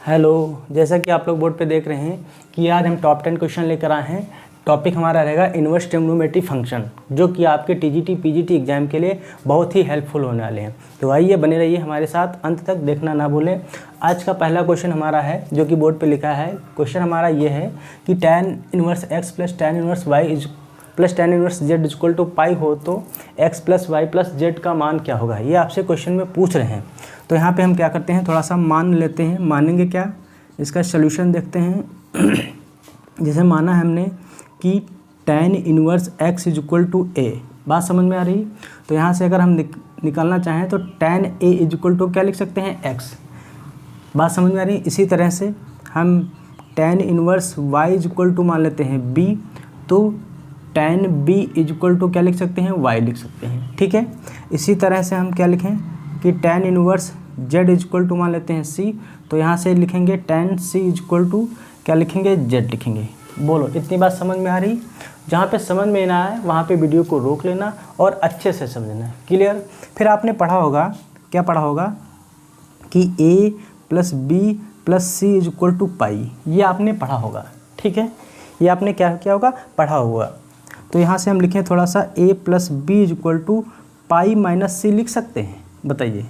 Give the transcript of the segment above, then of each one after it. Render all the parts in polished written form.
Hello, जैसा कि आप लोग बोर्ड पे देख रहे हैं कि आज हम टॉप 10 क्वेश्चन लेकर आए हैं। टॉपिक हमारा रहेगा इन्वर्स ट्रिग्नोमेट्री फंक्शन, जो कि आपके टीजीटी पीजीटी एग्जाम के लिए बहुत ही हेल्पफुल होने वाले हैं। तो आइए बने रहिए हमारे साथ, अंत तक देखना ना भूलें। आज का पहला क्वेश्चन हमारा है जो कि बोर्ड पे लिखा है। क्वेश्चन हमारा ये है कि tan inverse x plus tan inverse y plus tan inverse z equal to pi हो तो x plus Y plus Z का मान क्या होगा। ये आपसे क्वेश्चन में पूछ रहे हैं। तो यहाँ पे हम क्या करते हैं, थोड़ा सा मान लेते हैं। मानेंगे क्या, इसका सॉल्यूशन देखते हैं। जैसे माना है हमने कि tan inverse x is equal to a, बात समझ में आ रही। तो यहाँ से अगर हम निकालना चाहें तो tan a is equal to क्या लिख सकते हैं, x। बात समझ में आ रही। इसी तरह से हम tan inverse y is equal to मान लेते हैं b, तो tan b is equal to क्या लिख सकते हैं, y लिख सकते हैं। ठीक है। इसी तरह से हम क्या लिखें कि tan inverse z is equal to मान लेते हैं c, तो यहाँ से लिखेंगे tan c is equal to क्या लिखेंगे, z लिखेंगे। बोलो, इतनी बात समझ में आ रही। जहाँ पे समझ में ना आए वहाँ पे वीडियो को रोक लेना और अच्छे से समझना। क्लियर। फिर आपने पढ़ा होगा, क्या पढ़ा होगा कि a plus B plus C is equal to pi. ये आपने पढ़ा होगा, ठीक है। ये आपने क्या किया होगा, पढ़ा होगा। तो यहाँ से हम लिखें थोड़ा सा a plus B is equal to pi minus C लिख सकते हैं। बताइए,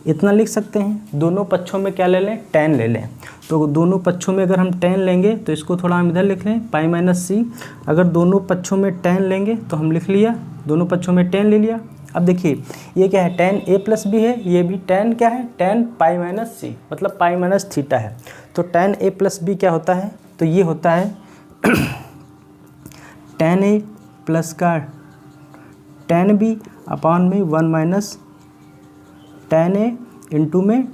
इतना लिख सकते हैं। दोनों पक्षों में क्या ले लें, tan ले लें। तो दोनों पक्षों में अगर हम tan लेंगे तो इसको थोड़ा हम इधर लिख लें, पाई माइनस सी। अगर दोनों पक्षों में tan लेंगे तो हम लिख लिया, दोनों पक्षों में tan ले लिया। अब देखिए ये क्या है, tan a प्लस बी है, ये भी tan क्या है, tan पाई माइनस सी, मतलब पाई माइनस थीटा है। तो tan a प्लस बी क्या होता है, तो ये होता है tan a प्लस का tan b अपॉन में 1 माइनस tan a इंटू में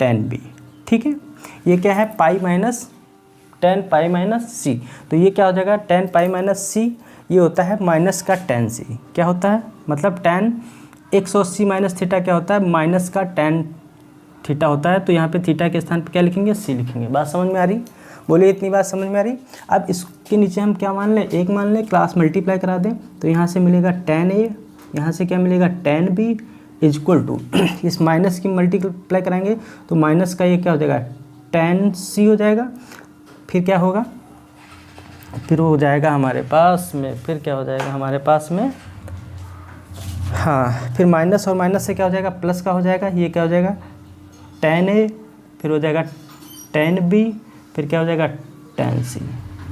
tan b। ठीक है। ये क्या है, pi minus tan pi minus C. तो ये क्या हो जाएगा, tan पाई माइनस सी, ये होता है माइनस का tan सी। क्या होता है, मतलब tan 180 माइनस थीटा क्या होता है, माइनस का tan थीटा होता है। तो यहाँ पे थीटा के स्थान पे क्या लिखेंगे, सी लिखेंगे। बात समझ में आ रही। बोलिए, इतनी बात समझ में आ रही। अब इसके नीचे हम क्या मान लें, एक मान लें, क्लास मल्टीप्लाई करा दें। तो यहाँ से मिलेगा tan a, यहाँ से क्या मिलेगा tan b is equal to, इस माइनस की मल्टीप्लाई कराएंगे तो माइनस का ये क्या हो जाएगा, tan c हो जाएगा। फिर क्या होगा, फिर हो जाएगा हमारे पास में, फिर क्या हो जाएगा हमारे पास में, हाँ, फिर माइनस और माइनस से क्या हो जाएगा, प्लस का हो जाएगा। ये क्या हो जाएगा, tan a, फिर हो जाएगा tan b, फिर क्या हो जाएगा, tan c।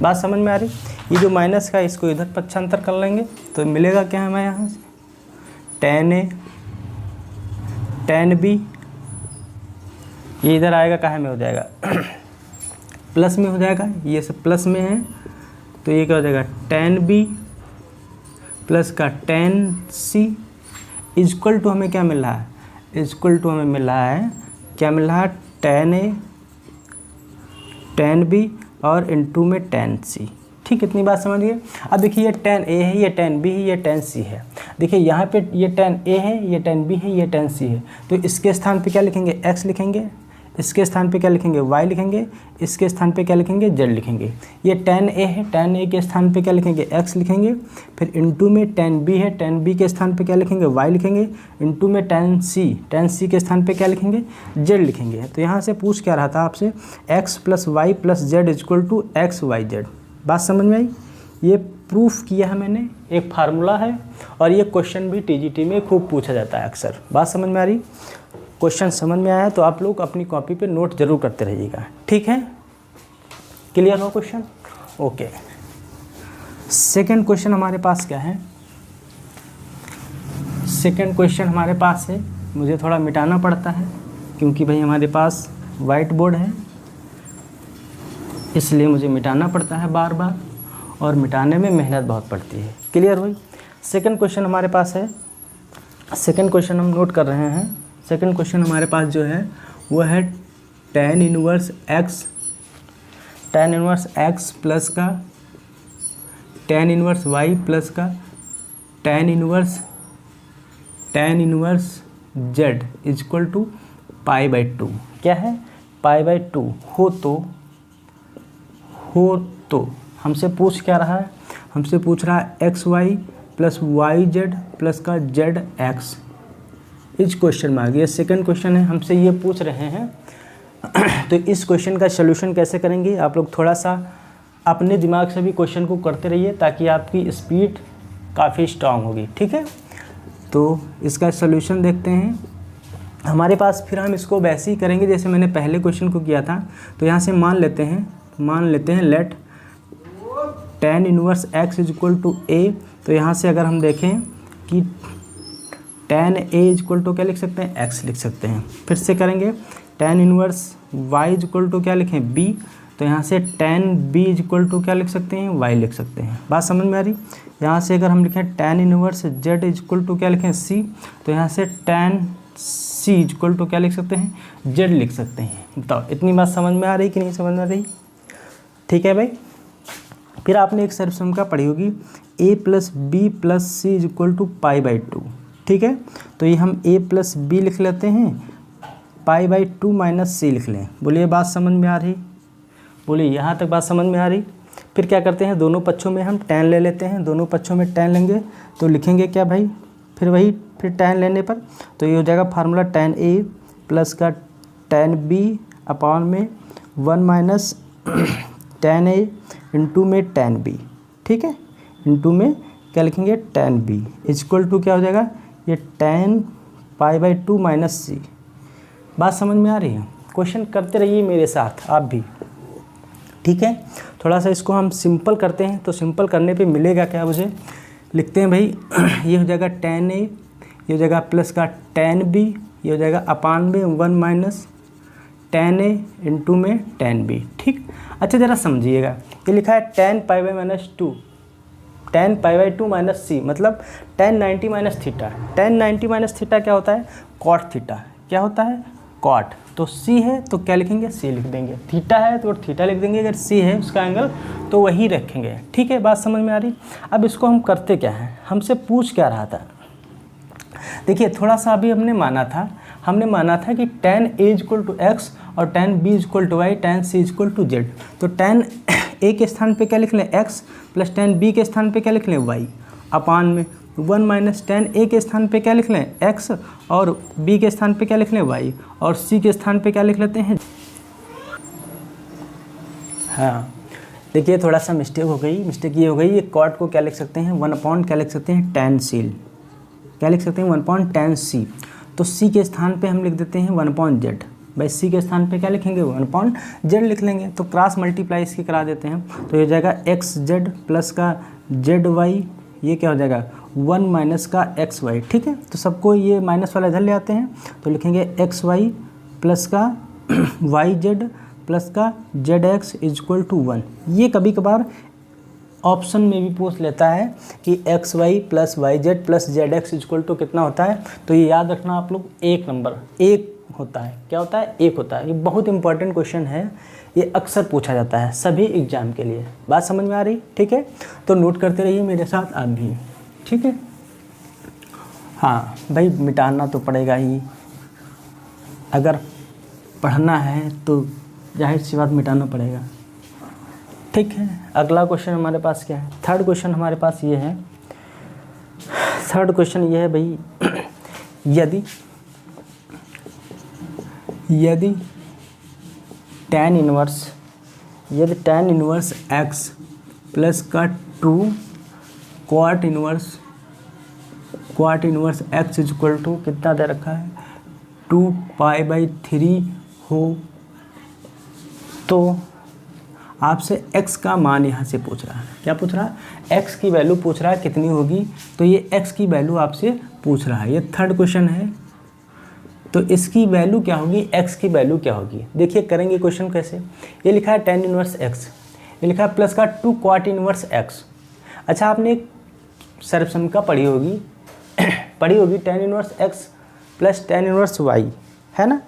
बात समझ में आ रही। ये जो माइनस का, इसको इधर पक्षांतर कर लेंगे तो मिलेगा क्या हमें यहाँ से, tan a tan b, ये इधर आएगा, कहाँ में हो जाएगा, प्लस में हो जाएगा। ये सब प्लस में है तो ये क्या हो जाएगा, tan b प्लस का tan c इक्वल टू हमें क्या मिल रहा है, इक्वल टू हमें मिल रहा है, क्या मिल रहा है, tan a tan b और इनटू में tan c। ठीक, इतनी बात समझ गए। अब देखिए ये tan a है, ये tan b है, ये tan c है। देखिए यहाँ पे ये tan a है, ये tan b है, ये tan c है। तो इसके स्थान पे क्या लिखेंगे, x लिखेंगे। इसके स्थान पे क्या लिखेंगे, y लिखेंगे। इसके स्थान पे क्या लिखेंगे, z लिखेंगे। ये tan a है, tan a के स्थान पे क्या लिखेंगे, x लिखेंगे। फिर इनटू में tan b है, tan b के स्थान पे क्या लिखेंगे, y लिखेंगे। इनटू में tan c के स्थान पे क्या लिखेंगे, z लिखेंगे। तो यहाँ से पूछ क्या रहा था आपसे, x plus Y plus z equal to x Y z. बात समझ में आई। ये प्रूफ किया है मैंने, एक फार्मूला है और ये क्वेश्चन भी टीजीटी में खूब पूछा जाता है अक्सर। बात समझ में आ रही। क्वेश्चन समझ में आया तो आप लोग अपनी कॉपी पे नोट जरूर करते रहिएगा, ठीक है। क्लियर हो क्वेश्चन, ओके। सेकंड क्वेश्चन हमारे पास क्या है, सेकंड क्वेश्चन हमारे पास है, मुझे थोड़ा मिटाना पड़ता है क्योंकि भाई हमारे पास वाइट बोर्ड है, इसलिए मुझे मिटाना पड़ता है बार बार, और मिटाने में मेहनत बहुत पड़ती है। क्लियर हुई। सेकंड क्वेश्चन हमारे पास है, सेकंड क्वेश्चन हम नोट कर रहे हैं। सेकंड क्वेश्चन हमारे पास जो है वो है tan इनवर्स x प्लस का tan इनवर्स y प्लस का tan inverse z equal to pi by 2। क्या है, पाई बाई 2 हो तो हमसे पूछ क्या रहा है, हमसे पूछ रहा है X Y plus Y Z plus का Z X is question mark. ये सेकंड क्वेश्चन है, हमसे ये पूछ रहे हैं तो इस क्वेश्चन का सलूशन कैसे करेंगे, आप लोग थोड़ा सा अपने दिमाग से भी क्वेश्चन को करते रहिए ताकि आपकी स्पीड काफ़ी स्ट्रांग होगी, ठीक है। तो इसका सलूशन देखते हैं हमारे पास। फिर हम इसको वैसे ही करेंगे जैसे मैंने पहले क्वेश्चन को किया था। तो यहाँ से मान लेते हैं let tan inverse x is equal to A. तो यहाँ से अगर हम देखें कि tan a is equal to क्या लिख सकते हैं, x लिख सकते हैं। फिर से करेंगे tan inverse y is equal to क्या लिखें, b। तो यहाँ से tan b is equal to क्या लिख सकते हैं, y लिख सकते हैं। बात समझ में आ रही। यहाँ से अगर हम लिखें tan inverse z is equal to क्या लिखें, c। तो यहाँ से tan c is equal to क्या लिख सकते हैं, z लिख सकते हैं। बताओ इतनी बात समझ में आ रही कि नहीं समझ में आ रही, ठीक है भाई। फिर आपने एक सर्वसम का पढ़ी होगी a plus B plus C is equal to π/2, ठीक है। तो ये हम a प्लस बी लिख लेते हैं, π/2 माइनस सी लिख लें। बोलिए बात समझ में आ रही, बोलिए यहाँ तक बात समझ में आ रही। फिर क्या करते हैं, दोनों पक्षों में हम tan ले लेते हैं। दोनों पक्षों में tan लेंगे तो लिखेंगे क्या भाई, फिर tan लेने पर तो ये हो जाएगा फार्मूला tan a प्लस का tan b अपॉन में 1 माइनस tan a इंटू में tan b, ठीक है। इंटू में क्या लिखेंगे, tan b is equal to क्या हो जाएगा, ये tan π/2 माइनस सी। बात समझ में आ रही है। क्वेश्चन करते रहिए मेरे साथ आप भी, ठीक है। थोड़ा सा इसको हम सिंपल करते हैं। तो सिंपल करने पे मिलेगा क्या मुझे, लिखते हैं भाई ये हो जाएगा tan a, ये हो जाएगा प्लस का tan b, ये हो जाएगा अपान में 1 माइनस tan a इंटू में tan b, ठीक। अच्छा ज़रा समझिएगा, ये लिखा है tan π/2, tan π/2 माइनस सी मतलब tan 90 minus theta. tan 90 minus theta क्या होता है, कॉट थीटा। क्या होता है, कॉट। तो सी है तो क्या लिखेंगे, सी लिख देंगे। थीटा है तो थीटा लिख देंगे, अगर सी है उसका एंगल तो वही रखेंगे, ठीक है। बात समझ में आ रही। अब इसको हम करते क्या हैं, हमसे पूछ क्या रहा था, देखिए थोड़ा सा अभी हमने माना था कि tan a is equal to x और tan b is equal to y, tan c is equal to z. तो tan a के स्थान पे क्या लिख लें, x प्लस tan b के स्थान पे क्या लिख लें, y अपान में 1 माइनस tan a के स्थान पे क्या लिख लें, x और b के स्थान पे क्या लिख लें, y और c के स्थान पे क्या लिख लेते हैं। हाँ देखिए थोड़ा सा मिस्टेक ये हो गई। ये कॉट को क्या लिख सकते हैं, 1 अपॉन क्या लिख सकते हैं, tan c। क्या लिख सकते हैं, 1 अपॉन tan c। तो c के स्थान पे हम लिख देते हैं 1 अपॉन z। भाई c के स्थान पे क्या लिखेंगे, 1 अपॉन z लिख लेंगे। तो क्रॉस मल्टीप्लाई इसकी करा देते हैं। तो ये हो जाएगा xz प्लस का zy, ये क्या हो जाएगा 1 माइनस का xy, ठीक है। तो सबको ये माइनस वाला इधर ले आते हैं तो लिखेंगे xy प्लस का yz प्लस का zx इज इक्वल टू 1। ये कभी कभार ऑप्शन में भी पूछ लेता है कि xy plus yz plus zx is equal to कितना होता है। तो ये याद रखना आप लोग, 1 नंबर 1 होता है। क्या होता है, 1 होता है। ये बहुत इंपॉर्टेंट क्वेश्चन है, ये अक्सर पूछा जाता है सभी एग्जाम के लिए। बात समझ में आ रही, ठीक है। तो नोट करते रहिए मेरे साथ आप भी, ठीक है। हाँ भाई मिटाना तो पड़ेगा ही, अगर पढ़ना है तो जाहिर सी बात मिटाना पड़ेगा, ठीक है। अगला क्वेश्चन हमारे पास क्या है, थर्ड क्वेश्चन हमारे पास ये है। थर्ड क्वेश्चन ये है भाई, यदि tan इनवर्स x प्लस का 2 cot inverse x is equal to कितना दे रखा है, 2π/3 हो, तो आपसे x का मान यहाँ से पूछ रहा है। क्या पूछ रहा है, x की वैल्यू पूछ रहा है कितनी होगी। तो ये x की वैल्यू आपसे पूछ रहा है। ये थर्ड क्वेश्चन है। तो इसकी वैल्यू क्या होगी, x की वैल्यू क्या होगी। देखिए करेंगे क्वेश्चन कैसे। ये लिखा है tan इनवर्स x, ये लिखा है प्लस का 2 क्वाट इनवर्स x। अच्छा आपने एक सर्वसमीका पढ़ी होगी tan inverse x plus tan inverse y, है ना।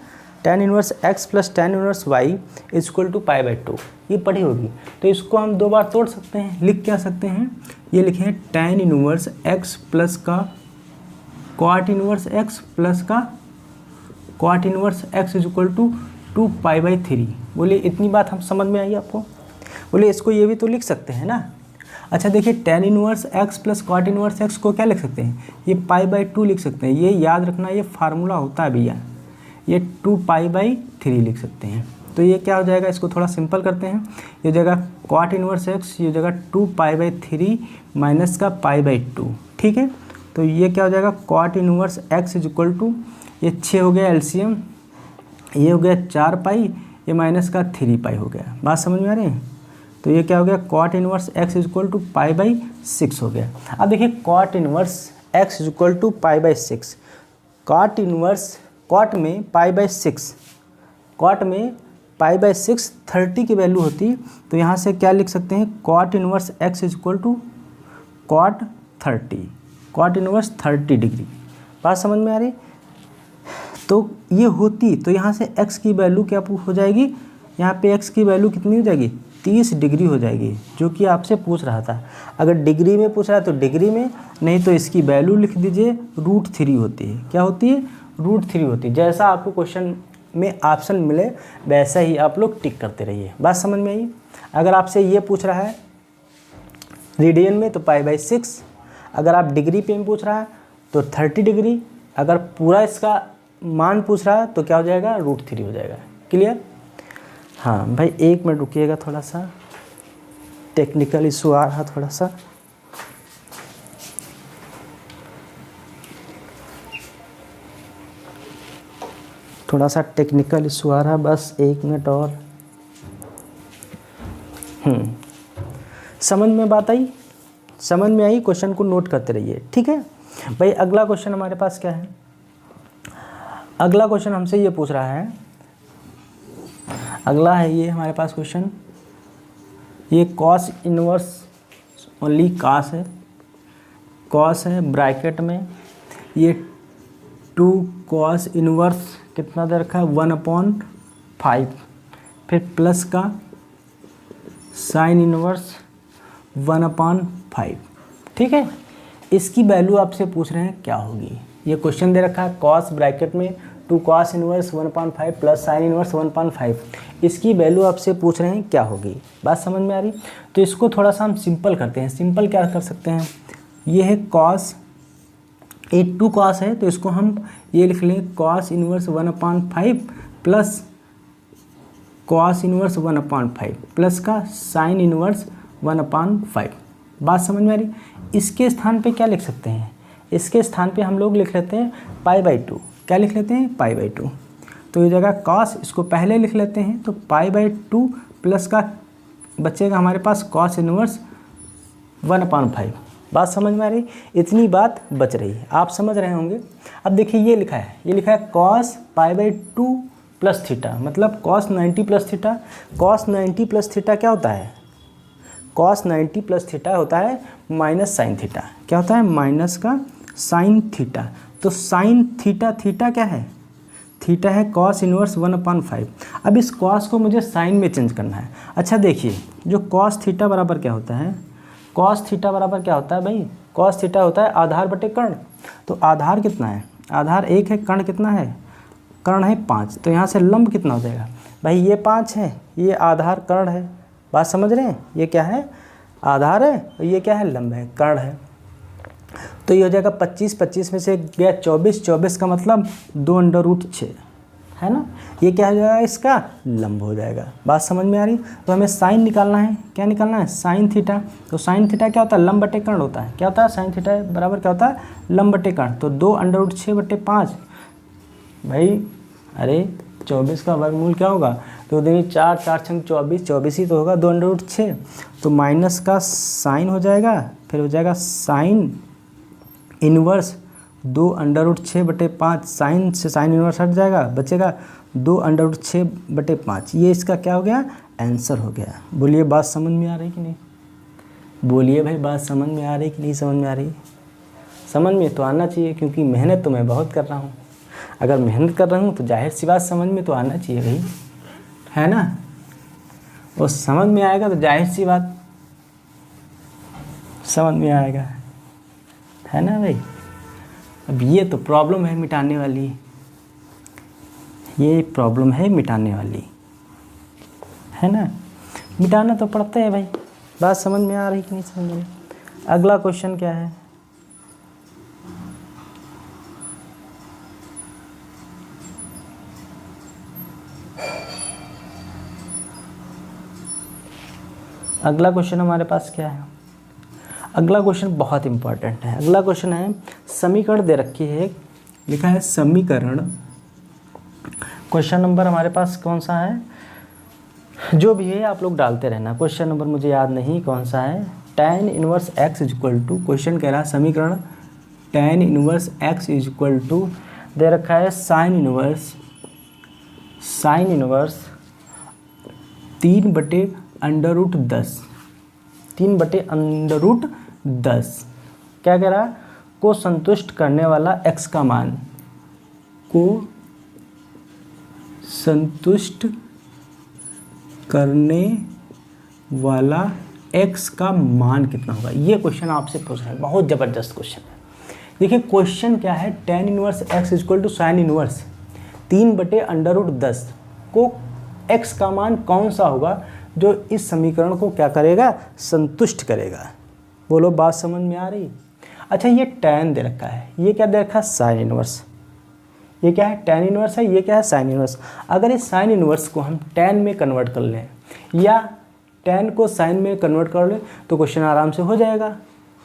tan inverse x plus tan inverse y is equal to π/2, ये पढ़ी होगी। तो इसको हम 2 बार तोड़ सकते हैं, लिख क्या सकते हैं, ये लिखें tan इनवर्स x प्लस का क्वाट इनवर्स x प्लस का cot inverse x is equal to 2π/3। बोलिए इतनी बात हम समझ में आई आपको। बोलिए इसको ये भी तो लिख सकते हैं ना। अच्छा देखिए tan inverse x plus क्वाट inverse x को क्या लिख सकते हैं, ये π/2 लिख सकते हैं। ये याद रखना, ये फार्मूला होता है भैया, ये 2π/3 3 लिख सकते हैं। तो ये क्या हो जाएगा, इसको थोड़ा सिंपल करते हैं। ये हो जाएगा cot इनवर्स x, ये हो जाएगा 2π/3 माइनस का π/2। ठीक है, तो ये क्या हो जाएगा cot inverse x is equal to, ये 6 हो गया एलसीएम, ये हो गया 4π, ये माइनस का 3π हो गया। बात समझ में आ रही है। तो ये क्या हो गया cot inverse x is equal to π/6 हो गया। अब देखिए cot inverse x is equal to π/6, cot inverse cot में π/6, cot में π/6 30 की वैल्यू होती, तो यहाँ से क्या लिख सकते हैं cot inverse x is equal to cot 30, cot inverse 30 degree. बात समझ में आ रही। तो ये होती, तो यहाँ से x की वैल्यू क्या हो जाएगी, यहाँ पे x की वैल्यू कितनी हो जाएगी 30 डिग्री हो जाएगी, जो कि आपसे पूछ रहा था। अगर डिग्री में पूछ रहा है तो डिग्री में, नहीं तो इसकी वैल्यू लिख दीजिए √3 होती है। क्या होती है, √3 होती है। जैसा आपको क्वेश्चन में ऑप्शन मिले वैसा ही आप लोग टिक करते रहिए। बात समझ में आई। अगर आपसे ये पूछ रहा है रेडियन में तो π/6, अगर आप डिग्री पे में पूछ रहा है तो 30 डिग्री, अगर पूरा इसका मान पूछ रहा है तो क्या हो जाएगा √3 हो जाएगा। क्लियर। हाँ भाई 1 मिनट रुकिएगा, थोड़ा सा टेक्निकल इशू आ रहा, थोड़ा सा। टेक्निकल इशू आ रहा, बस 1 मिनट और। समझ में बात आई, समझ में आई। क्वेश्चन को नोट करते रहिए। ठीक है भाई। अगला क्वेश्चन हमारे पास क्या है, अगला क्वेश्चन हमसे ये पूछ रहा है, अगला है ये हमारे पास क्वेश्चन, ये cos इनवर्स ओनली cos है, cos है ब्रैकेट में, ये 2 cos इनवर्स कितना दे रखा है 1/5, फिर प्लस का sin इनवर्स 1/5। ठीक है, इसकी वैल्यू आपसे पूछ रहे हैं क्या होगी। ये क्वेश्चन दे रखा है cos ब्रैकेट में 2 cos inverse 1/5 plus sin inverse 1/5, इसकी वैल्यू आपसे पूछ रहे हैं क्या होगी। बात समझ में आ रही। तो इसको थोड़ा सा हम सिंपल करते हैं। सिंपल क्या कर सकते हैं, ये है cos, ये 2 cos है तो इसको हम ये लिख लें cos inverse 1/5 plus cos inverse 1/5 plus का sin इनवर्स 1/5। बात समझ में आ रही। इसके स्थान पे क्या लिख सकते हैं, इसके स्थान पे हम लोग लिख लेते हैं π/2। क्या लिख लेते हैं π/2। तो ये जगह cos, इसको पहले लिख लेते हैं, तो π/2 प्लस का बचेगा हमारे पास cos इनवर्स 1/5। बात समझ में आ रही। इतनी बात बच रही है, आप समझ रहे होंगे। अब देखिए ये लिखा है, ये लिखा है cos π/2 प्लस थीटा, मतलब cos 90 plus theta. cos 90 plus theta क्या होता है, cos 90 प्लस थीटा होता है माइनस साइन थीटा। क्या होता है, माइनस का साइन थीटा। तो साइन थीटा, थीटा क्या है, थीटा है cos इनवर्स 1/5। अब इस cos को मुझे साइन में चेंज करना है। अच्छा देखिए, जो cos थीटा बराबर क्या होता है, cos थीटा बराबर क्या होता है भाई, cos थीटा होता है आधार बटे कर्ण। तो आधार कितना है, आधार 1 है, कर्ण कितना है, कर्ण है 5। तो यहाँ से लंब कितना हो जाएगा भाई, ये 5 है, ये आधार कर्ण है। बात समझ रहे हैं, ये क्या है आधार है और ये क्या है लंब है, कर्ण है। तो ये हो जाएगा 25, 25 में से गया 24, 24 का मतलब 2√6 है ना। ये क्या हो जाएगा, इसका लंब हो जाएगा। बात समझ में आ रही। तो हमें साइन निकालना है, क्या निकालना है, साइन थीटा। तो साइन थीटा क्या होता है, लंब बटे कर्ण होता है। क्या होता है, साइन थीटा बराबर क्या होता है, लंब बटे कर्ण। तो 2√6/5 भाई, अरे 24 का वर्गमूल क्या होगा, तो देखिए 4, 4 छंग 24, 24 ही तो होगा, 2√6। तो माइनस का साइन हो जाएगा, फिर हो जाएगा साइन इनवर्स 2√6/5। साइन से साइन इनवर्स हट जाएगा, बचेगा 2√6/5। ये इसका क्या हो गया, आंसर हो गया। बोलिए बात समझ में आ रही कि नहीं, बोलिए भाई बात समझ में आ रही कि नहीं समझ में आ रही। समझ में तो आना चाहिए, क्योंकि मेहनत तो मैं बहुत कर रहा हूँ। अगर मेहनत कर रहा हूँ तो जाहिर सी बात समझ में तो आना चाहिए भाई, है ना। और समझ में आएगा तो जाहिर सी बात समझ में आएगा, है ना भाई। अब ये तो प्रॉब्लम है मिटाने वाली, ये प्रॉब्लम है मिटाने वाली, है ना। मिटाना तो पड़ता है भाई। बात समझ में आ रही कि नहीं समझ में। अगला क्वेश्चन क्या है, अगला क्वेश्चन हमारे पास क्या है? अगला क्वेश्चन बहुत इंपॉर्टेंट है। अगला क्वेश्चन है समीकरण दे रखी है, लिखा है समीकरण। क्वेश्चन नंबर हमारे पास कौन सा है, जो भी है आप लोग डालते रहना। क्वेश्चन नंबर मुझे याद नहीं कौन सा है। tan inverse x equal to, question कह रहा है समीकरण tan inverse x equal to दे रखा है साइन इनवर्स 3/√10, 3/√10 क्या कह रहा है, को संतुष्ट करने वाला x का मान, को संतुष्ट करने वाला x का मान कितना होगा। ये क्वेश्चन आपसे पूछ रहे हैं, बहुत ज़बरदस्त क्वेश्चन है। देखिए क्वेश्चन क्या है, tan inverse x equal to sine inverse 3/√10 को x का मान कौन सा होगा जो इस समीकरण को क्या करेगा, संतुष्ट करेगा। बोलो बात समझ में आ रही? अच्छा ये tan दे रखा है, ये क्या दे रखा है, साइन इनवर्स। ये क्या है, tan इनवर्स है, ये क्या है, साइन इनवर्स। अगर इस साइन इनवर्स को हम tan में कन्वर्ट कर लें या tan को साइन में कन्वर्ट कर लें तो क्वेश्चन आराम से हो जाएगा।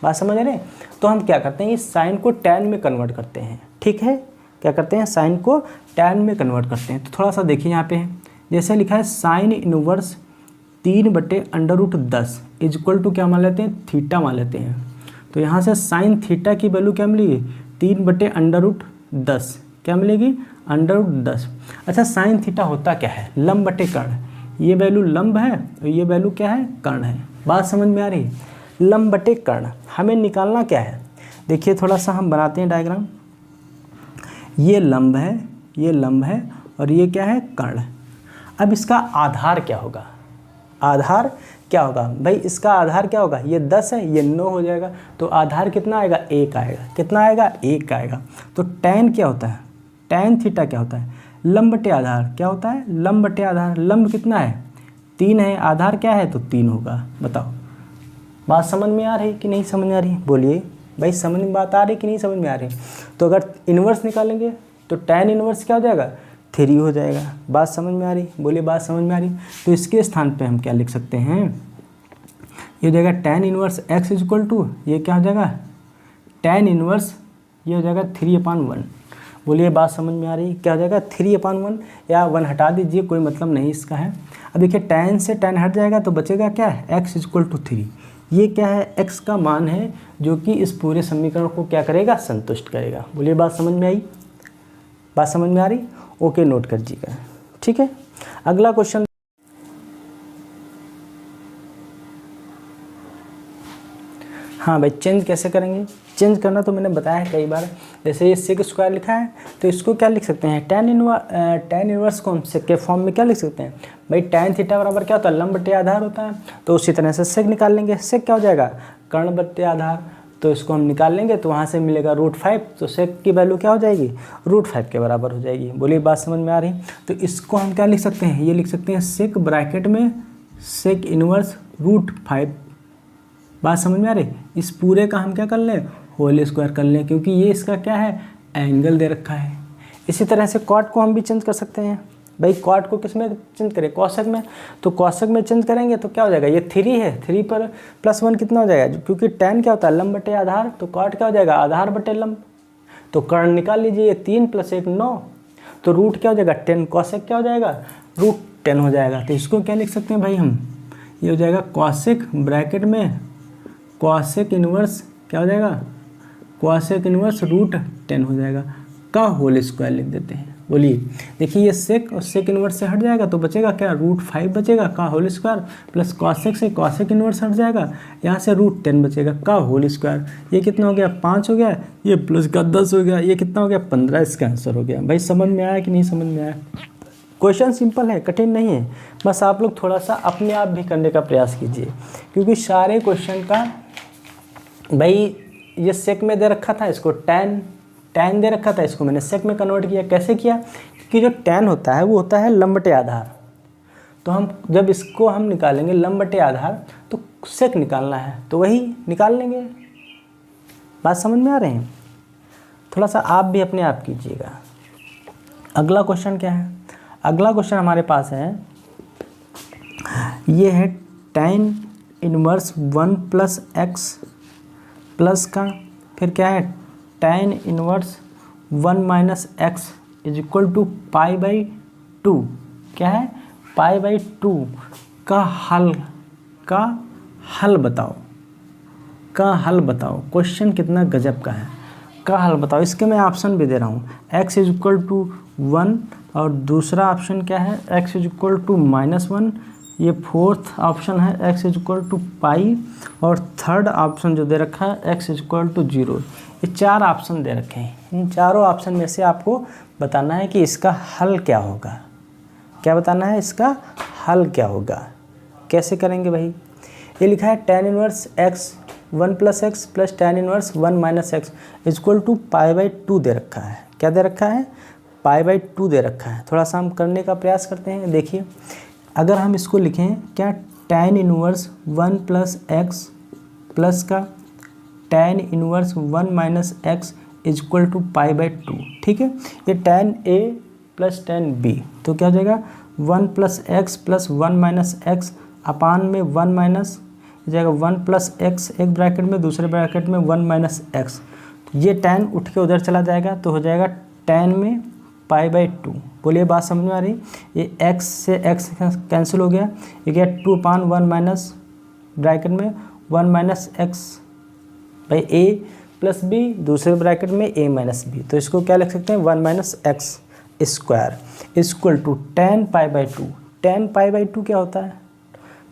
बात समझ रहे हैं? तो हम क्या करते हैं, इस साइन को tan में कन्वर्ट करते हैं। ठीक है, क्या करते हैं, साइन को tan में कन्वर्ट करते हैं। तो थोड़ा सा देखिए यहाँ पे जैसे लिखा है साइन इनवर्स 3/√10 इक्वल टू क्या मान लेते हैं, थीटा मान लेते हैं। तो यहाँ से साइन थीटा की वैल्यू क्या मिलेगी, 3/√10 क्या मिलेगी, √10। अच्छा साइन थीटा होता क्या है, लंब बटे कर्ण। ये वैल्यू लंब है और ये वैल्यू क्या है, कर्ण है। बात समझ में आ रही है? लंब बटे कर्ण हमें निकालना क्या है, देखिए थोड़ा सा हम बनाते हैं डायग्राम। ये लंब है, ये लंब है और ये क्या है, कर्ण। अब इसका आधार क्या होगा, आधार क्या होगा भाई, इसका आधार क्या होगा, ये 10 है, ये 9 हो जाएगा। तो आधार कितना आएगा, 1 आएगा। कितना आएगा, 1 आएगा। तो tan क्या होता है, tan थीटा क्या होता है, लंब बटे आधार। क्या होता है, लंब बटे आधार। लंब कितना है, 3 है, आधार क्या है, तो 3 होगा। बताओ बात समझ में आ रही कि नहीं समझ में आ रही, बोलिए भाई समझ में बात आ रही कि नहीं समझ में आ रही। तो अगर इन्वर्स निकालेंगे तो tan इन्वर्स क्या हो जाएगा, 3 हो जाएगा। बात समझ में आ रही, बोलिए बात समझ में आ रही। तो इसके स्थान पे हम क्या लिख सकते हैं, ये हो जाएगा tan inverse x equal to, ये क्या हो जाएगा, tan इनवर्स, ये हो जाएगा 3/1। बोलिए बात समझ में आ रही, क्या हो जाएगा, 3/1 या 1 हटा दीजिए, कोई मतलब नहीं इसका है। अब देखिए tan से tan हट जाएगा तो बचेगा क्या है, x इक्वल टू 3। ये क्या है, x का मान है जो कि इस पूरे समीकरण को क्या करेगा, संतुष्ट करेगा। बोलिए बात समझ में आई, बात समझ में आ रही, ओके नोट कर दीजिएगा। ठीक है, अगला क्वेश्चन। हाँ भाई चेंज कैसे करेंगे, चेंज करना तो मैंने बताया है कई बार। जैसे ये सेक स्क्वायर लिखा है तो इसको क्या लिख सकते हैं, tan इनवर्स को हम सेक के फॉर्म में क्या लिख सकते हैं भाई, tan थीटा बराबर क्या होता है, लंब बटे आधार होता है। तो उसी तरह से सेक निकाल लेंगे, सेक क्या हो जाएगा, कर्ण बटे आधार। तो इसको हम निकाल लेंगे तो वहाँ से मिलेगा √5। तो सेक की वैल्यू क्या हो जाएगी, √5 के बराबर हो जाएगी। बोलिए बात समझ में आ रही। तो इसको हम क्या लिख सकते हैं, ये लिख सकते हैं सेक ब्रैकेट में सेक इनवर्स √5। बात समझ में आ रही। इस पूरे का हम क्या कर लें, होल स्क्वायर कर लें, क्योंकि ये इसका क्या है, एंगल दे रखा है। इसी तरह से कॉट को हम भी चेंज कर सकते हैं भाई। कॉट को किस में चेंज करें, कौशक में। तो कौशक में चेंज करेंगे तो क्या हो जाएगा, ये 3 है, 3 पर +1 कितना हो जाएगा, क्योंकि tan क्या होता है, लंब बटे आधार। तो कॉट क्या हो जाएगा, आधार बटे लंब। तो कर्ण निकाल लीजिए, 3 + 1 9। तो रूट क्या हो जाएगा, 10। कौशक क्या हो जाएगा, √10 हो जाएगा। तो इसको क्या लिख सकते हैं भाई हम, ये हो जाएगा कौशिक ब्रैकेट में कौशिक इनवर्स क्या हो जाएगा, कौशिक इनवर्स √10 हो जाएगा का होल स्क्वायर लिख देते हैं। बोलिए देखिए ये सेक और सेक इनवर्स से हट जाएगा तो बचेगा क्या, √5 बचेगा का होल स्क्वायर, प्लस कौशिक से कौशिक इनवर्स हट जाएगा, यहाँ से √10 बचेगा का होल स्क्वायर। ये कितना हो गया, 5 हो गया, ये प्लस का 10 हो गया, ये कितना हो गया, 15। इसका आंसर हो गया। भाई समझ में आया कि नहीं समझ में आया। क्वेश्चन सिंपल है, कठिन नहीं है। बस आप लोग थोड़ा सा अपने आप भी करने का प्रयास कीजिए, क्योंकि सारे क्वेश्चन का भाई ये सेक में दे रखा था, इसको tan दे रखा था, इसको मैंने सेक में कन्वर्ट किया। कैसे किया, क्योंकि जो tan होता है वो होता है लंब बटे आधार। तो हम जब इसको हम निकालेंगे लंब बटे आधार तो सेक निकालना है, तो वही निकाल लेंगे। बात समझ में आ रहे हैं, थोड़ा सा आप भी अपने आप कीजिएगा। अगला क्वेश्चन क्या है, अगला क्वेश्चन हमारे पास है, ये है tan inverse 1 plus x plus का फिर क्या है tan inverse 1 minus x is equal to pi by 2, क्या है पाई बाई 2 का हल बताओ, क्वेश्चन कितना गजब का है, का हल बताओ। इसके मैं ऑप्शन भी दे रहा हूँ, x इज इक्वल टू 1 और दूसरा ऑप्शन क्या है x इज इक्वल टू -1, ये फोर्थ ऑप्शन है x इज इक्वल टू पाई और थर्ड ऑप्शन जो दे रखा है x इज इक्वल टू 0। ये 4 ऑप्शन दे रखे हैं, इन चारों ऑप्शन में से आपको बताना है कि इसका हल क्या होगा। क्या बताना है इसका हल क्या होगा, कैसे करेंगे भाई। ये लिखा है tan inverse x 1 plus x plus tan inverse 1 minus x equal to pi by 2 दे रखा है। क्या दे रखा है पाई बाई 2 दे रखा है। थोड़ा सा हम करने का प्रयास करते हैं। देखिए अगर हम इसको लिखें क्या tan inverse 1 plus x plus का tan inverse 1 minus x equal to pi by 2, ठीक है। ये tan a plus tan b तो क्या हो जाएगा 1 plus x plus 1 minus X upon में 1 माइनस जाएगा 1 प्लस एक्स, एक ब्रैकेट में दूसरे ब्रैकेट में 1 माइनस एक्स, तो ये tan उठ के उधर चला जाएगा तो हो जाएगा tan में पाई बाई 2। बोलिए बात समझ में आ रही। ये x से x कैंसिल हो गया, ये क्या 2 अपान 1 माइनस ब्रैकेट में 1 minus x by a plus b, दूसरे ब्रैकेट में a माइनस बी, तो इसको क्या लिख सकते हैं 1 minus x square equal to tan pi by 2। tan pi by 2 क्या होता है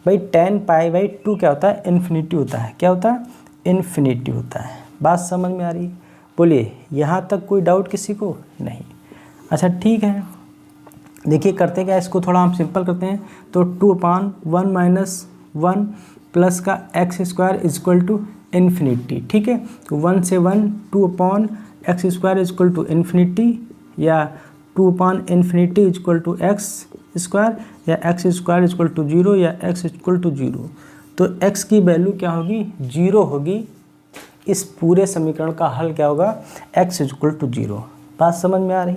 भाई, tan पाई बाई 2 क्या होता है इन्फिनिटी होता है। क्या होता है इन्फिनिटी होता है। बात समझ में आ रही। बोलिए यहाँ तक कोई डाउट किसी को नहीं। अच्छा ठीक है, देखिए करते क्या, इसको थोड़ा हम सिंपल करते हैं। तो 2 अपान 1 माइनस 1 प्लस का x square equal to infinity, ठीक है। तो 1 से 1 2 upon x square equal to infinity या 2 upon infinity equal to x square या एक्स स्क्वायर इक्वल टू 0 या एक्स इक्वल टू 0। तो x की वैल्यू क्या होगी 0 होगी। इस पूरे समीकरण का हल क्या होगा x इक्वल टू 0। बात समझ में आ रही।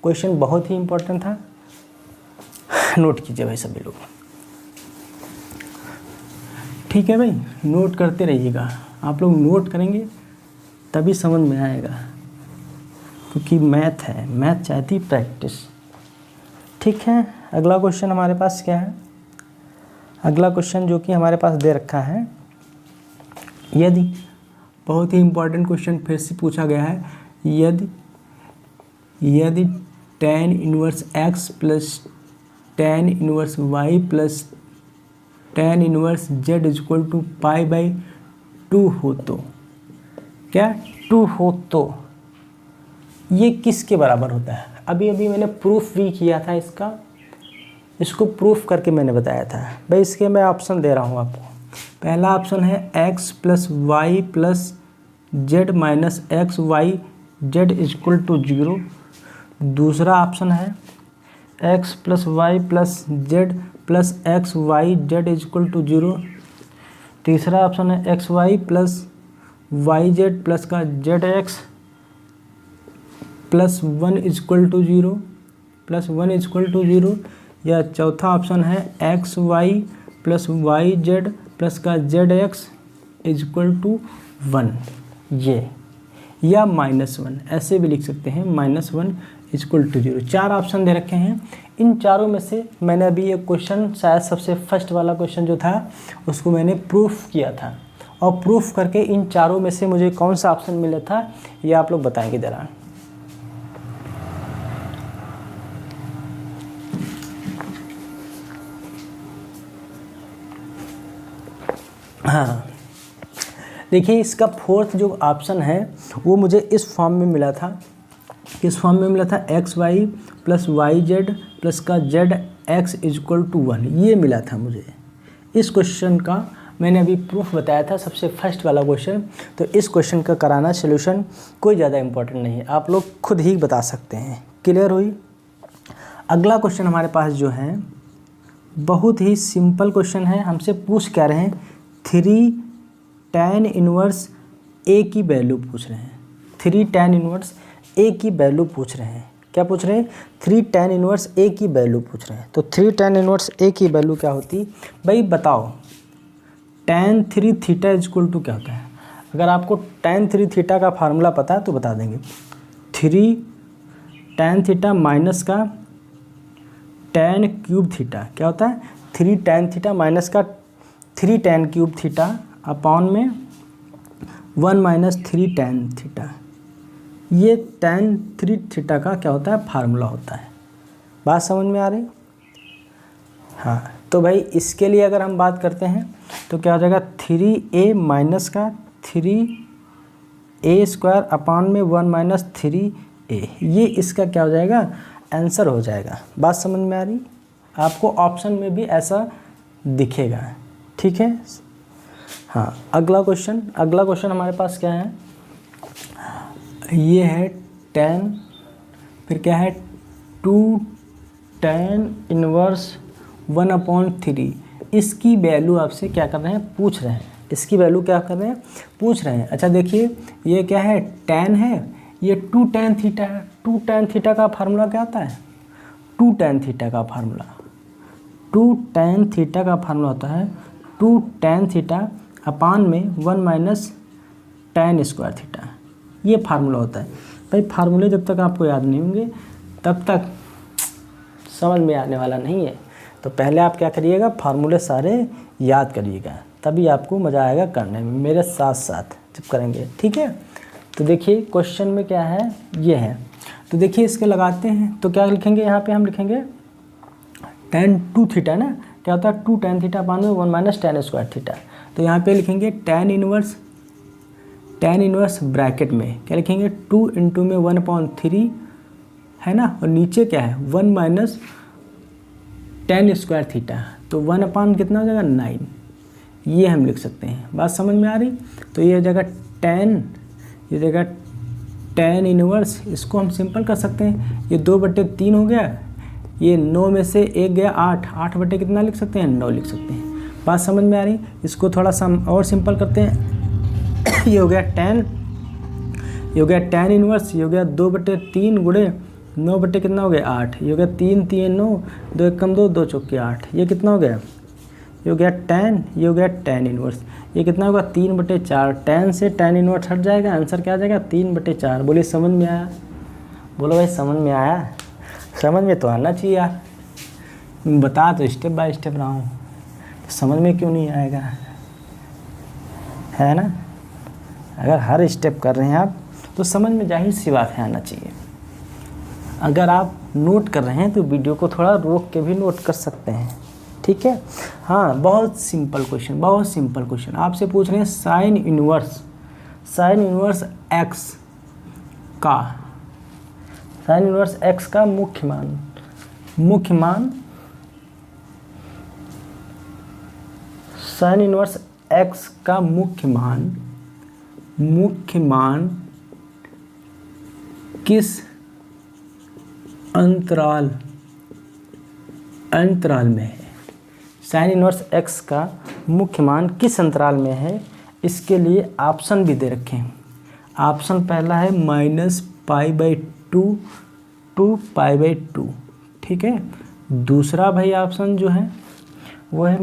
क्वेश्चन बहुत ही इंपॉर्टेंट था, नोट कीजिए भाई सभी लोग, ठीक है भाई, नोट करते रहिएगा। आप लोग नोट करेंगे तभी समझ में आएगा, क्योंकि मैथ है, मैथ चाहती प्रैक्टिस, ठीक है। अगला क्वेश्चन हमारे पास क्या है, अगला क्वेश्चन जो कि हमारे पास दे रखा है, यदि बहुत ही इंपॉर्टेंट क्वेश्चन फिर से पूछा गया है, यदि tan inverse x plus tan inverse y plus tan inverse z equal to pi by 2 हो तो, क्या 2 हो तो ये किसके बराबर होता है। अभी मैंने प्रूफ भी किया था इसको प्रूफ करके मैंने बताया था भाई। इसके मैं ऑप्शन दे रहा हूँ आपको। पहला ऑप्शन है x plus Y plus Z minus X Y Z equal to 0। दूसरा ऑप्शन है x plus Y plus Z plus X Y Z equal to 0। तीसरा ऑप्शन है X Y plus Y Z plus का Z X plus 1 equal to 0 plus 1 equal to 0। या चौथा option है X Y plus Y Z plus का Z x equal to 1 ये, या -1 ऐसे भी लिख सकते हैं, -1 इक्वल टू 0। 4 ऑप्शन दे रखे हैं। इन चारों में से मैंने अभी ये क्वेश्चन शायद सबसे फर्स्ट वाला क्वेश्चन जो था उसको मैंने प्रूफ किया था, और प्रूफ करके इन चारों में से मुझे कौन सा ऑप्शन मिला था ये आप लोग बताएंगे ज़रा। हाँ देखिए, इसका फोर्थ जो ऑप्शन है वो मुझे इस फॉर्म में मिला था। किस फॉर्म में मिला था, x Y plus Y Z plus का जेड एक्स इक्वल टू 1, ये मिला था मुझे। इस क्वेश्चन का मैंने अभी प्रूफ बताया था, सबसे फर्स्ट वाला क्वेश्चन। तो इस क्वेश्चन का कराना सोल्यूशन कोई ज़्यादा इंपॉर्टेंट नहीं है, आप लोग खुद ही बता सकते हैं। क्लियर हुई। अगला क्वेश्चन हमारे पास जो है बहुत ही सिंपल क्वेश्चन है। हमसे पूछ क्या रहे हैं, 3 tan इनवर्स a की वैल्यू पूछ रहे हैं। 3 tan इनवर्स a की वैल्यू पूछ रहे हैं। क्या पूछ रहे हैं, 3 tan इनवर्स a की वैल्यू पूछ रहे हैं। तो 3 tan इनवर्स a की वैल्यू क्या होती भाई बताओ। tan 3 थीटा इक्वल टू क्या होता है? अगर आपको tan 3 थीटा का फार्मूला पता है तो बता देंगे। 3 tan थीटा माइनस का tan क्यूब थीटा क्या होता है? 3 tan थीटा माइनस का 3 tan क्यूब थीटा अपॉन में 1 माइनस 3 tan थीटा। ये tan 3 थीटा का क्या होता है? फार्मूला होता है। बात समझ में आ रही? हाँ, तो भाई इसके लिए अगर हम बात करते हैं तो क्या हो जाएगा? 3a माइनस का 3a स्क्वायर अपॉन में 1 माइनस 3a। ये इसका क्या हो जाएगा? आंसर हो जाएगा। बात समझ में आ रही? आपको ऑप्शन में भी ऐसा दिखेगा, ठीक है। हाँ, अगला क्वेश्चन हमारे पास क्या है? ये है tan, फिर क्या है 2 tan इनवर्स 1/3। इसकी वैल्यू आपसे क्या कर रहे हैं? पूछ रहे हैं। इसकी वैल्यू क्या कर रहे हैं? पूछ रहे हैं। अच्छा देखिए, ये क्या है? tan है, ये 2 tan थीटा है। 2 tan थीटा का फार्मूला क्या होता है? 2 tan थीटा का फार्मूला 2 tan थीटा का फार्मूला होता है 2 tan थीटा अपान में 1 माइनस tan स्क्वायर थीटा। ये फार्मूला होता है। भाई फार्मूले जब तक आपको याद नहीं होंगे तब तक समझ में आने वाला नहीं है। तो पहले आप क्या करिएगा? फार्मूले सारे याद करिएगा, तभी आपको मज़ा आएगा करने में, मेरे साथ साथ जब करेंगे, ठीक है। तो देखिए क्वेश्चन में क्या है, ये है। तो देखिए इसके लगाते हैं तो क्या लिखेंगे? यहाँ पे हम लिखेंगे tan 2 थीटा ना, क्या होता है? 2 tan थीटा अपान में 1 माइनस tan स्क्वायर थीटा। तो यहाँ पे लिखेंगे tan इनवर्स ब्रैकेट में क्या लिखेंगे? 2 इंटू में 1/3 है ना, और नीचे क्या है? 1 माइनस tan स्क्वायर थीटा। तो 1 अपान कितना हो जाएगा? 9। ये हम लिख सकते हैं। बात समझ में आ रही? तो ये हो जाएगा tan इनवर्स, इसको हम सिंपल कर सकते हैं। ये 2/3 हो गया, ये 9 में से 1 गया 8 बटे कितना लिख सकते हैं? 9 लिख सकते हैं। बात समझ में आ रही? इसको थोड़ा सा और सिंपल करते हैं। ये हो गया tan इनवर्स, ये हो गया 2/3 गुणे 9 बटे कितना हो गया? 8। ये हो गया 3 3 9, 2 1 कम 2, 2 चौके 8। ये कितना हो गया? ये हो गया tan इनवर्स। ये कितना होगा? 3/4। tan से tan इनवर्स हट जाएगा, आंसर क्या आ जाएगा? 3/4। बोलिए समझ में आया? बोलो भाई समझ में आया? समझ में तो आना चाहिए यार, बता तो स्टेप बाय स्टेप रहा हूँ, समझ में क्यों नहीं आएगा? है ना, अगर हर स्टेप कर रहे हैं आप तो समझ में जाहिर सी बात है आना चाहिए। अगर आप नोट कर रहे हैं तो वीडियो को थोड़ा रोक के भी नोट कर सकते हैं, ठीक है। हाँ, बहुत सिंपल क्वेश्चन आपसे पूछ रहे हैं साइन इनवर्स एक्स का मुख्य मान साइन इनवर्स एक्स का मुख्य मान किस अंतराल में है? साइन इनवर्स एक्स का मुख्य मान किस अंतराल में है? इसके लिए ऑप्शन भी दे रखे हैं। ऑप्शन पहला है -π/2 to π/2, ठीक है। दूसरा भाई ऑप्शन जो है वो है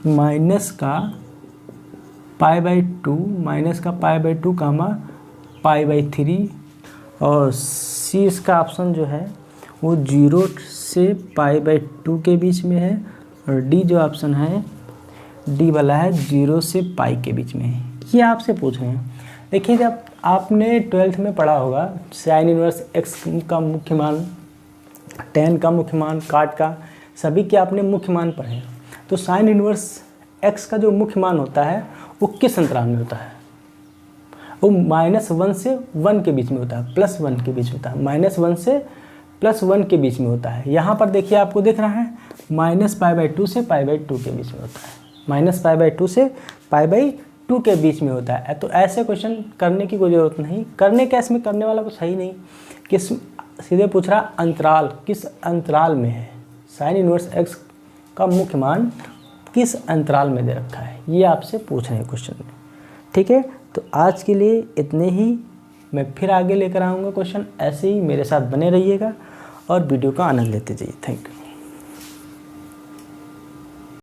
माइनस का π/2 कामा π/3, और सी इसका ऑप्शन जो है वो 0 से π/2 के बीच में है, और डी जो ऑप्शन है डी वाला है 0 से पाई के बीच में है। ये आपसे पूछ रहे हैं। देखिए जब आपने 12th में पढ़ा होगा साइन इनवर्स एक्स का मुख्य मान, tan का मुख्य मान, काट का, सभी के आपने मुख्य मान पढ़े हैं। तो साइन इनवर्स एक्स का जो मुख्य मान होता है वो किस अंतराल में होता है? वो -1 से 1 के बीच में होता है, +1 के बीच होता है, -1 से +1 के बीच में होता है। यहाँ पर देखिए आपको दिख रहा है -π/2 से π/2 के बीच में होता है, -π/2 से π/2 के बीच में होता है। तो ऐसे क्वेश्चन करने की कोई ज़रूरत नहीं, करने का इसमें करने वाला कुछ है ही नहीं। किस सीधे पूछ रहा अंतराल, किस अंतराल में है साइन इनवर्स एक्स का मुख्य मान, किस अंतराल में दे रखा है, ये आपसे पूछ रहे हैं क्वेश्चन में, ठीक है। तो आज के लिए इतने ही, मैं फिर आगे लेकर आऊँगा क्वेश्चन। ऐसे ही मेरे साथ बने रहिएगा और वीडियो का आनंद लेते जाइए। Thank you.